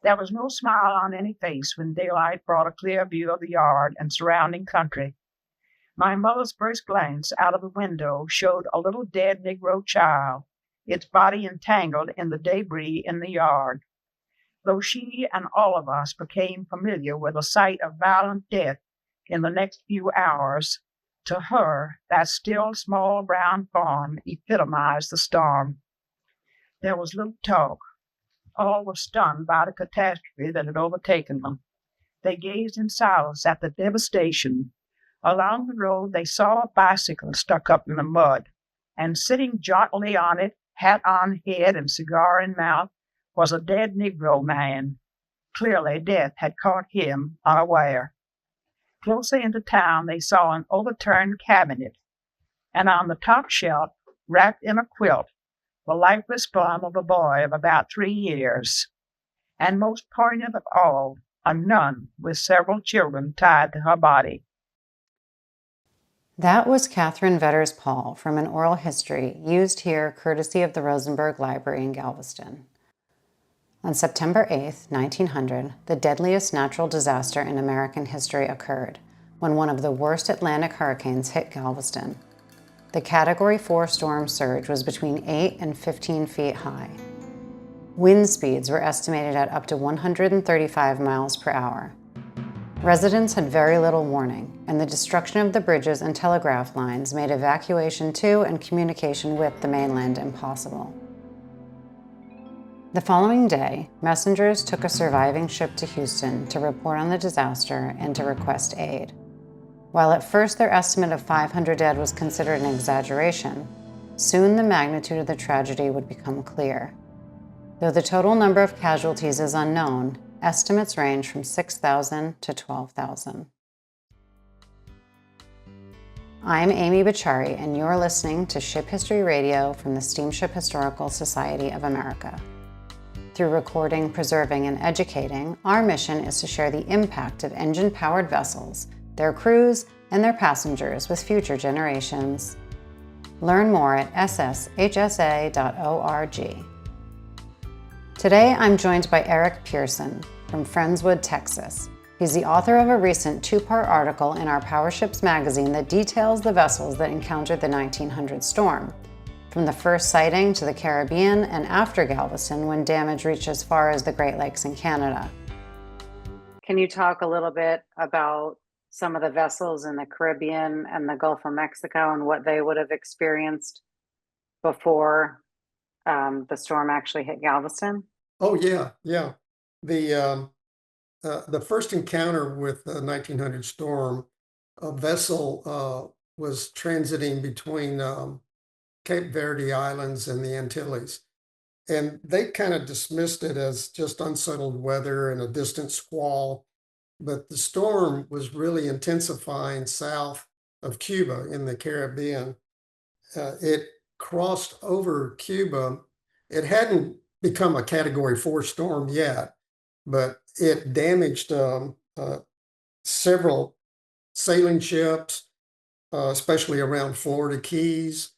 There was no smile on any face when daylight brought a clear view of the yard and surrounding country. My mother's first glance out of the window showed a little dead Negro child, its body entangled in the debris in the yard. Though she and all of us became familiar with the sight of violent death in the next few hours, to her that still small brown form epitomized the storm. There was little talk. All were stunned by the catastrophe that had overtaken them. They gazed in silence at the devastation. Along the road they saw a bicycle stuck up in the mud, and sitting jauntily on it, hat on head and cigar in mouth, was a dead Negro man. Clearly death had caught him unaware. Closer into town they saw an overturned cabinet, and on the top shelf, wrapped in a quilt, the lifeless form of a boy of about 3 years. And most poignant of all, a nun with several children tied to her body. That was Catherine Vetters Paul from an oral history used here courtesy of the Rosenberg Library in Galveston. On September 8, 1900, the deadliest natural disaster in American history occurred when one of the worst Atlantic hurricanes hit Galveston. The Category 4 storm surge was between 8 and 15 feet high. Wind speeds were estimated at up to 135 miles per hour. Residents had very little warning, and the destruction of the bridges and telegraph lines made evacuation to and communication with the mainland impossible. The following day, messengers took a surviving ship to Houston to report on the disaster and to request aid. While at first their estimate of 500 dead was considered an exaggeration, soon the magnitude of the tragedy would become clear. Though the total number of casualties is unknown, estimates range from 6,000 to 12,000. I'm Amy Bachari, and you're listening to Ship History Radio from the Steamship Historical Society of America. Through recording, preserving, and educating, our mission is to share the impact of engine-powered vessels, their crews, and their passengers with future generations. Learn more at sshsa.org. Today, I'm joined by Eric Pearson from Friendswood, Texas. He's the author of a recent 2-part article in our Power Ships magazine that details the vessels that encountered the 1900 storm, from the first sighting to the Caribbean and after Galveston when damage reached as far as the Great Lakes in Canada. Can you talk a little bit about some of the vessels in the Caribbean and the Gulf of Mexico and what they would have experienced before the storm actually hit Galveston? Oh, yeah. The first encounter with the 1900 storm, a vessel was transiting between Cape Verde Islands and the Antilles. And they kind of dismissed it as just unsettled weather and a distant squall. But the storm was really intensifying south of Cuba in the Caribbean. It crossed over Cuba. It hadn't become a Category 4 storm yet, but it damaged several sailing ships, especially around Florida Keys.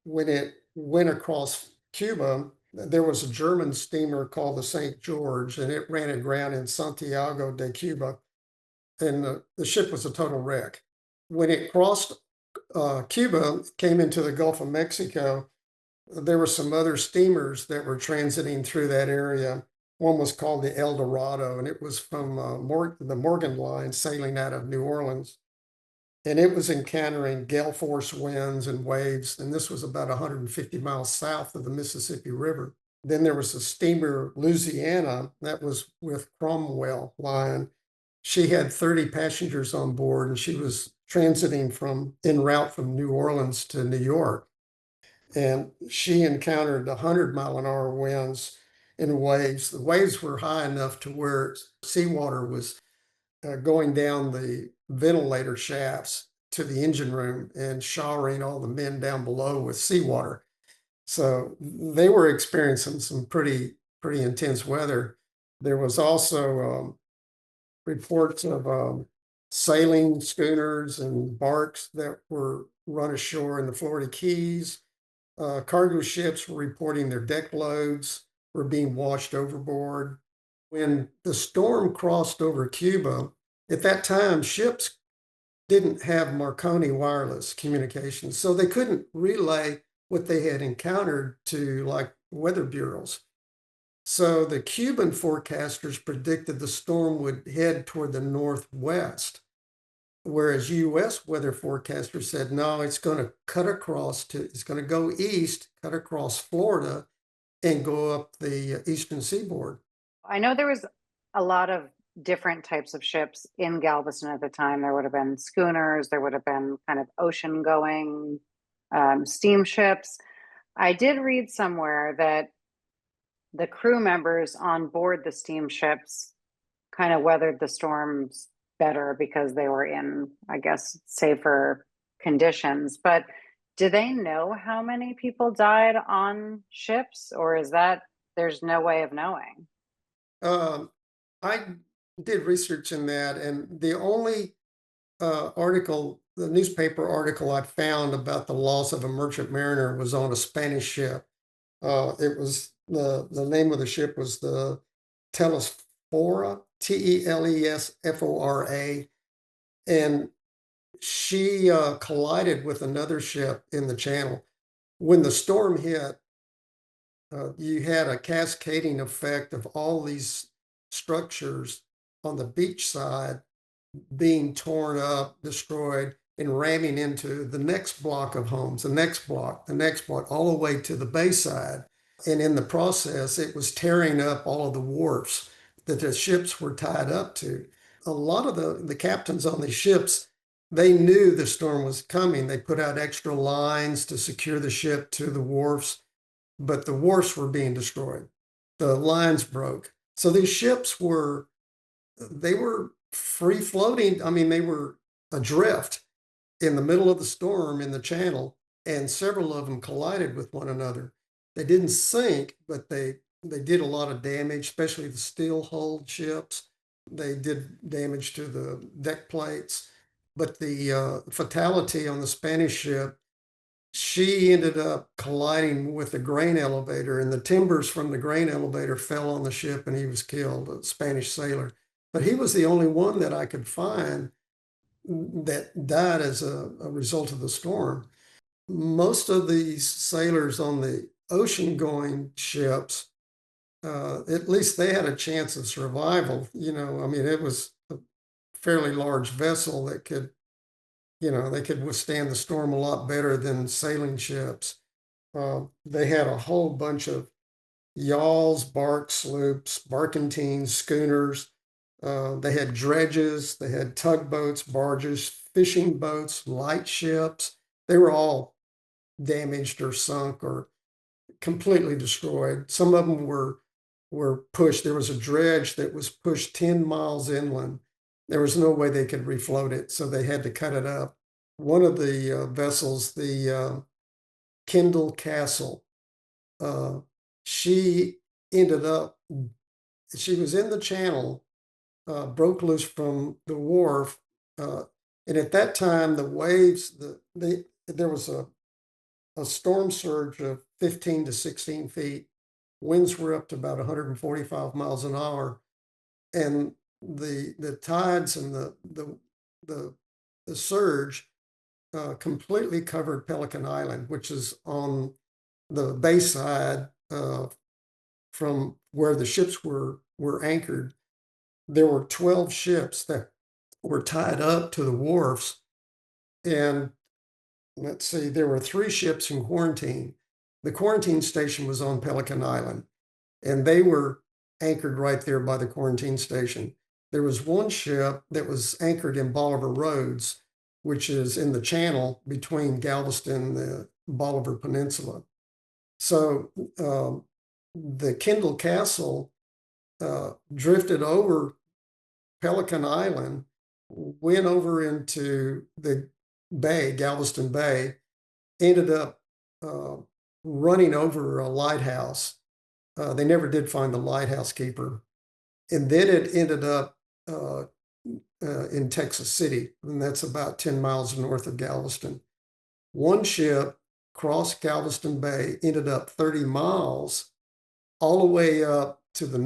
When it went across Cuba, there was a German steamer called the St. George, and it ran aground in Santiago de Cuba, and the ship was a total wreck. When it crossed Cuba, came into the Gulf of Mexico, there were some other steamers that were transiting through that area. One was called the El Dorado, and it was from the Morgan Line sailing out of New Orleans. And it was encountering gale force winds and waves, and this was about 150 miles south of the Mississippi River. Then there was a steamer, Louisiana, that was with Cromwell Line. She had 30 passengers on board, and she was transiting en route from New Orleans to New York. And she encountered 100-mile-an-hour winds and waves. The waves were high enough to where seawater was going down the ventilator shafts to the engine room and showering all the men down below with seawater. So they were experiencing some pretty intense weather. There was also reports of sailing schooners and barks that were run ashore in the Florida Keys. Cargo ships were reporting their deck loads were being washed overboard. When the storm crossed over Cuba, at that time, ships didn't have Marconi wireless communications, so they couldn't relay what they had encountered to like weather bureaus. So the Cuban forecasters predicted the storm would head toward the northwest, whereas US weather forecasters said, no, it's going to it's going to go east, cut across Florida, and go up the eastern seaboard. I know there was a lot of different types of ships in Galveston at the time. There would have been schooners, there would have been kind of ocean going steamships. I did read somewhere that the crew members on board the steamships kind of weathered the storms better because they were in, I guess, safer conditions. But do they know how many people died on ships, or is that there's no way of knowing? Um, I did research in that, and the only the newspaper article I found about the loss of a merchant mariner was on a Spanish ship. It was the name of the ship was the Telesfora, Telesfora, and she collided with another ship in the channel. When the storm hit, you had a cascading effect of all these structures on the beach side being torn up, destroyed, and ramming into the next block of homes, the next block, all the way to the bayside. And in the process, it was tearing up all of the wharfs that the ships were tied up to. A lot of the captains on these ships, they knew the storm was coming. They put out extra lines to secure the ship to the wharfs, but the wharfs were being destroyed. The lines broke. So these ships they were free floating. I mean, they were adrift in the middle of the storm in the channel, and several of them collided with one another. They didn't sink, but they did a lot of damage, especially the steel hulled ships. They did damage to the deck plates. But the fatality on the Spanish ship, she ended up colliding with the grain elevator, and the timbers from the grain elevator fell on the ship, and he was killed, a Spanish sailor. But he was the only one that I could find that died as a result of the storm. Most of these sailors on the ocean going ships, at least they had a chance of survival. I mean, it was a fairly large vessel that could, they could withstand the storm a lot better than sailing ships. They had a whole bunch of yawls, bark sloops, barkentines, schooners. They had dredges, they had tugboats, barges, fishing boats, light ships. They were all damaged or sunk or completely destroyed. Some of them were pushed. There was a dredge that was pushed 10 miles inland. There was no way they could refloat it, so they had to cut it up. One of the vessels, the Kendall Castle, she ended up, she was in the channel, broke loose from the wharf. And at that time, the waves, there was a storm surge of 15 to 16 feet. Winds were up to about 145 miles an hour. And the tides and the surge completely covered Pelican Island, which is on the bayside from where the ships were anchored. There were 12 ships that were tied up to the wharfs. And let's see, there were 3 ships in quarantine. The quarantine station was on Pelican Island, and they were anchored right there by the quarantine station. There was one ship that was anchored in Bolivar Roads, which is in the channel between Galveston and the Bolivar Peninsula. So the Kendall Castle drifted over Pelican Island, went over into the bay, Galveston Bay, ended up running over a lighthouse. They never did find the lighthouse keeper. And then it ended up in Texas City, and that's about 10 miles north of Galveston. One ship crossed Galveston Bay, ended up 30 miles, all the way up to the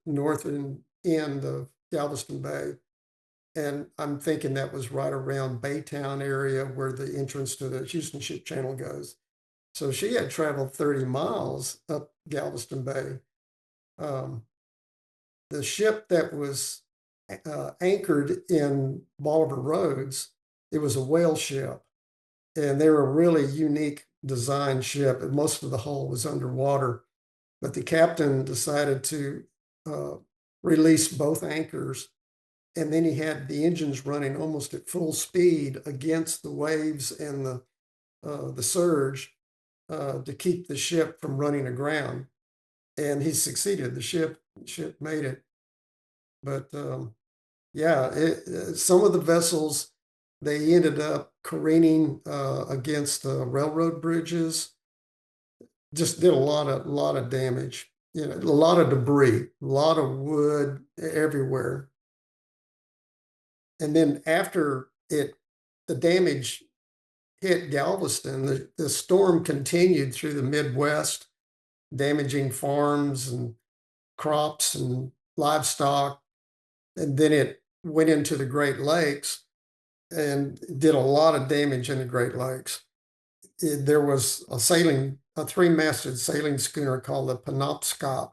northern end of Galveston Bay. And I'm thinking that was right around Baytown area where the entrance to the Houston Ship Channel goes. So she had traveled 30 miles up Galveston Bay. Um, the ship that was anchored in Bolivar Roads, it was a whale ship, and they were a really unique design ship. And most of the hull was underwater, but the captain decided to uh, release both anchors, and then he had the engines running almost at full speed against the waves and the surge to keep the ship from running aground. And he succeeded. The ship made it. But yeah, some of the vessels, they ended up careening against railroad bridges. Just did a lot of damage. You know, a lot of debris, a lot of wood everywhere. And then after the damage hit Galveston, the storm continued through the Midwest, damaging farms and crops and livestock. And then it went into the Great Lakes and did a lot of damage in the Great Lakes. There was a three-masted sailing schooner called the Penobscot,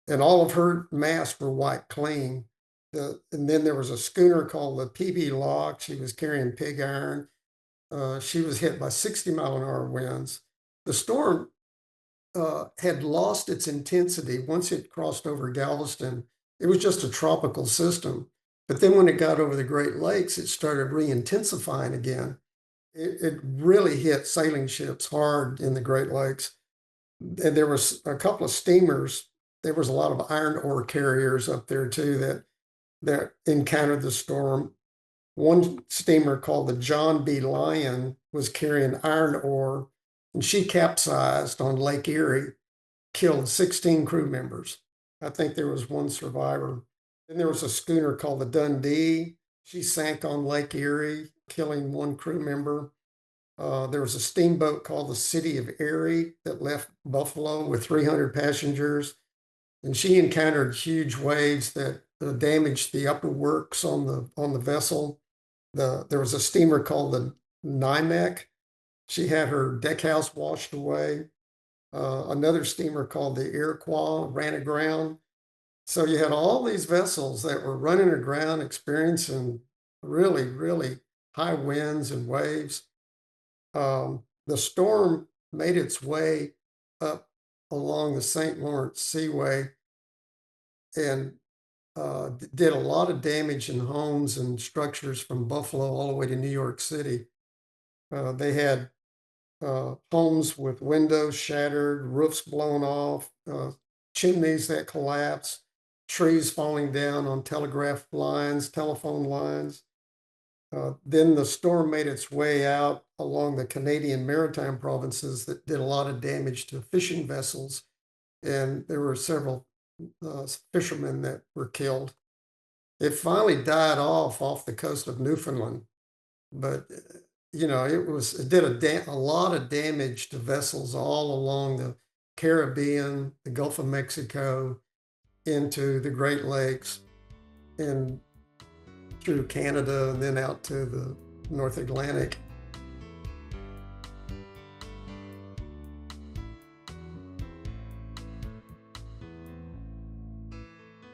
and all of her masts were wiped clean. And then there was a schooner called the PB Lock. She was carrying pig iron. She was hit by 60-mile-an-hour winds. The storm had lost its intensity once it crossed over Galveston. It was just a tropical system. But then when it got over the Great Lakes, it started re-intensifying again. It really hit sailing ships hard in the Great Lakes. And there was a couple of steamers. There was a lot of iron ore carriers up there too that encountered the storm. One steamer called the John B. Lyon was carrying iron ore, and she capsized on Lake Erie, killed 16 crew members. I think there was one survivor. Then there was a schooner called the Dundee. She sank on Lake Erie, killing one crew member. There was a steamboat called the City of Erie that left Buffalo with 300 passengers, and she encountered huge waves that damaged the upper works on the vessel. There was a steamer called the Nymek. She had her deckhouse washed away. Another steamer called the Iroquois ran aground. So you had all these vessels that were running aground, experiencing really, really high winds and waves. The storm made its way up along the St. Lawrence Seaway and did a lot of damage in homes and structures from Buffalo all the way to New York City. They had homes with windows shattered, roofs blown off, chimneys that collapsed, trees falling down on telegraph lines, telephone lines. Then the storm made its way out along the Canadian maritime provinces that did a lot of damage to fishing vessels. And there were several fishermen that were killed. It finally died off the coast of Newfoundland, but you know it did a lot of damage to vessels all along the Caribbean, the Gulf of Mexico, into the Great Lakes, and through Canada, and then out to the North Atlantic.